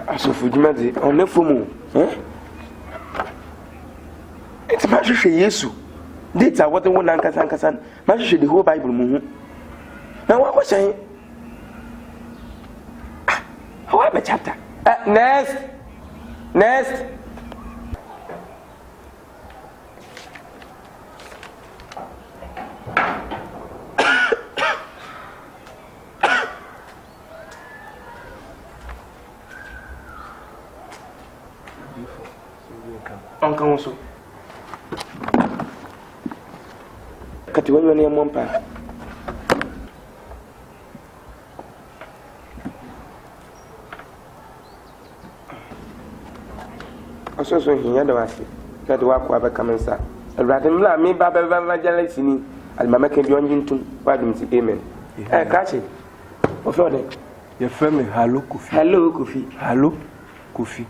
Asofu dwuma de on na fomu it's ma hwehwe Yesu date a wote wona nkasa ma hwehwe the whole Bible mu hu na wa ko hyen how am chapter next Uncle also. Kati wani wani mwampa. Aso hinya da wasi. Kati wako abeka mensa. Awurade mla me ba evangelist ni alimama kan bi onyin tum wa dum si amen. Kachi. Ofe ode. Ye frame Hello Kofi. Hello Kofi.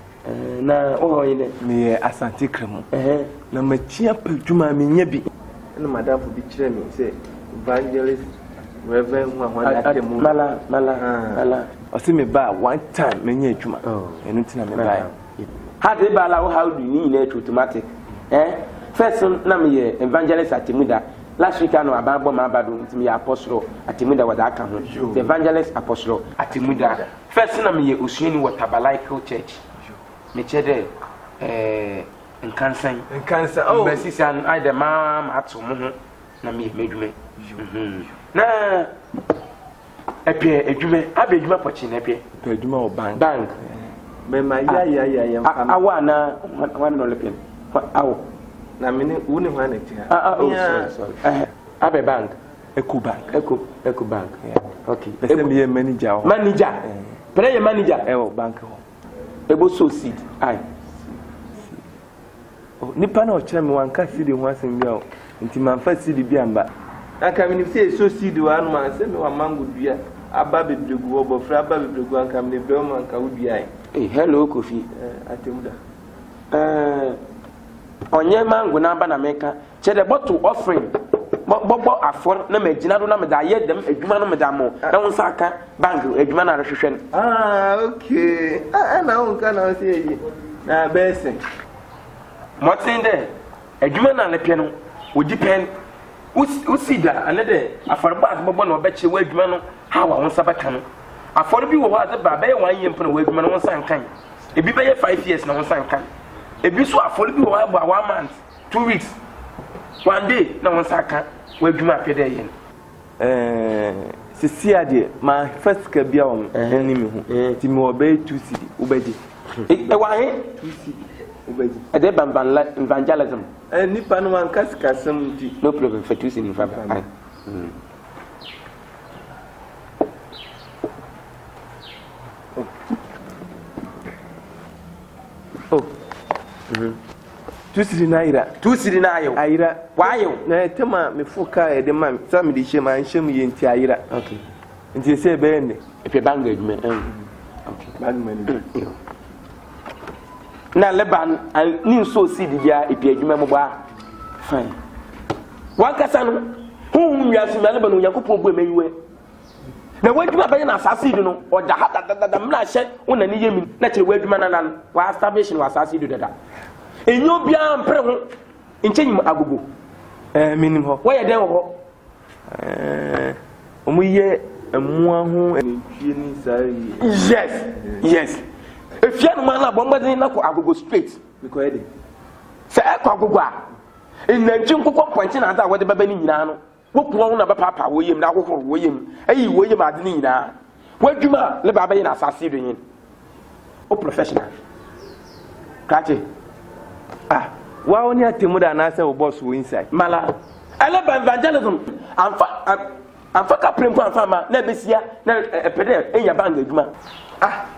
Na ohoyine me asante kremo na machia padwuma me nya bi na madam fo bi kire me say evangelist reverend Hwan Atemu mala o se me ba one time me nya adwuma enu tina me ba ha de ba la how do ni na automatic first na me evangelist Atemuda last week no ababo ma abado ntimi apostle Atemuda wada aka ho the evangelist apostle Atemuda first na me osuani Tabernacle Church me chede nkansan oh besisan I the mam ato mo ho na me medwume na epie edwume abedwuma pochi na epie edwuma o bank me ma ya awa na wan no lepin awo na me ne woni hwan na ti ha sorry abe bank Eco Bank yeah okay ese me manager prayer manager bank ho ebo so seed ai nipa na o kire me wanka seed ho asem bia o nti manfa seed bia mba aka me say so seed wa no man say me wa mango dua aba bebregu obofra aba bebregu anka me bre man ka wudua ai hello Kofi Atemuda onye mango na aba na meka che the bottle offering bobo afor na magina do na me da ye dem adwuma no me da mo na won saka bank adwuma na rehwehwe okay na won ka na say yi na bese motin de adwuma na lepie no wo depend usida anede afor ba bobo na obeche wa adwuma no ha wa won sabaka no afor bi wo wa de ba be 1 year mpona wa adwuma no won sankan ebi be ye 5 years na won sankan ebi so afor bi wo wa 1 month 2 weeks 1 day na won saka wadwuma apede yen sisi ade ma first ka bia won enimi ho ti mi obey 2 cd ubeji wa he 2 cd ubeji ade bamban evangelism nipa no man kaskasam ti no problem for 2 cd fa ba Tu siri na ayo ayira wayo na tema me fuka e de mam sa me de shema nhyem ye nti ayira okay nti se be ne epe banga adwuma okay banga ni na leban ni so si di bia epe adwuma mo ba fine wankasa no hu wiase me leban Yakobon bu emeyiwe na wadwuma ba na asase di no oja ha mna hye wona ni yemi na kire wadwuma nanan wa establishing wa asase di dada enyo bia mpre ho nchenyim agogo minim ho wo ye den ho omuye emua ho entwie ni sai yes efia no mana bombadin na ko agogo straight because ede se e ko agogo a enantwi nkokọ point na ata wode baba ni nyina no wo kuo na baba papa wo yem na akokoro wo yem ayi wo yem ade ni nyina wadwuma le baba yi na asase do yin o professional kache wa woni Atemuda na say wo boss wo inside mala eleba evangelism amfa ka prempo amfa ma na besia na epede enya banga adwuma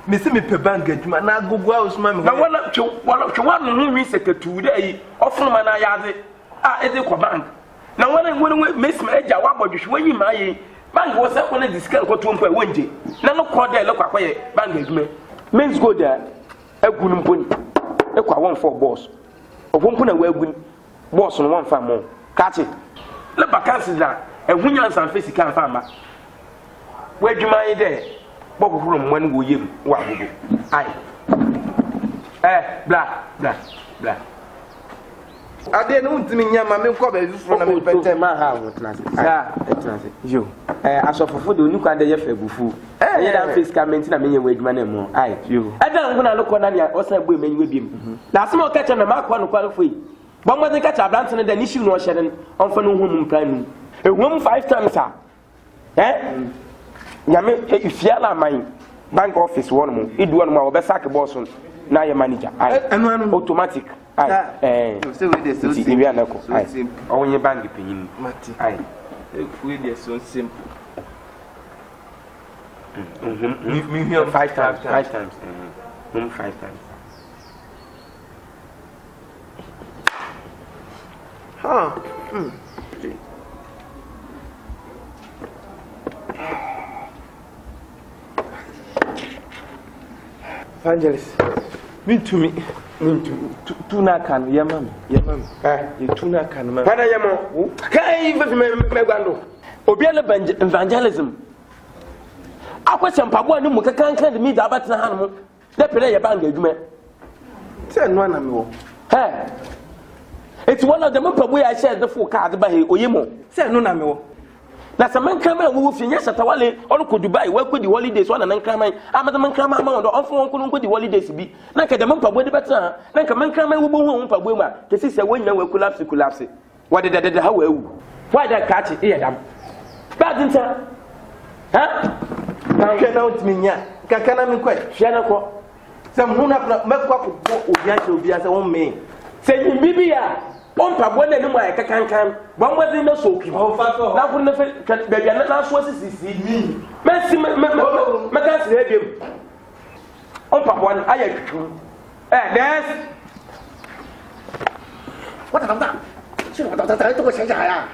me se me pe banga adwuma na agogo a osuma me na wala twa no hu wi sekatu de yi ofunu ma na yaade ede ko bank na wala mesma eja wa bodhwe wanyi ma yi bank wo se ko na discount ko to mpa wonje na no ko de le kwa kwaye banga adwuma men's go there agunu mponi e kwa won for boss ofompu na wagun boss no won fa mo kachi le vacancy da ehunya nsan face kan fa ma wadwuma yi de bokokoro mmanu wo yem wa gogo ai bla. Ade no ntimi nya ma me nkɔ ba fufuro na me pɛtɛ ma ha ho tena se tena se yo asɔfofo de onuka de yɛ fɛ bufu ɛyɛ dan face comment na menye wadwuma na mu ai yo ɛdan ngona no kɔ na ne ɔsan boy menye wabiem na asɛm ɔka kyɛ na ma akɔ no kwalo foi bɔmmɔden ka kyɛ abrante no da ne shiw no ɔhyɛ den ɔmfa no hu mu mpran nu ehum 5 times a nyame ifiala man bank office wɔ no mu idu wɔ no mu a wɔbɛsake boss na yɛ manager ai automatic ai so we dey so simple we anako ai ɔwonye bank panyin ai we dey so simple me hear 5 times 5 times 5 times Evangelist me tuna kan yamam ye tuna kan ma pana yamo kai me gwando obi ele evangelism akwese mpabo anu mu kankan de mi da batena han mu de pere ye banga adwuma se no na me wo it's one of them mpabo ya share the full card ba he oyemo se no na me wo na se man krama wo fi nya shatawale on ko Dubai wa ko di holidays wana nan krama amada man krama ma ndo on fo ko di holidays bi na ka de man pabo de beta na ka man krama wo bo hu pabo ma ke si se wonya wa collapse wa de ha wa ewu why that catch e dam bad nta kana utimi nya kakana mi kwai hwe na ko se mu na mekwa ko obi ase won me se yin bibia on pabo na ni mu ay kakankan bon wazi na soki na ko na fe baby na so sisi mi merci me ka se ebiem on pabo na aya twum des what the fuck 是我到这都给我想起来呀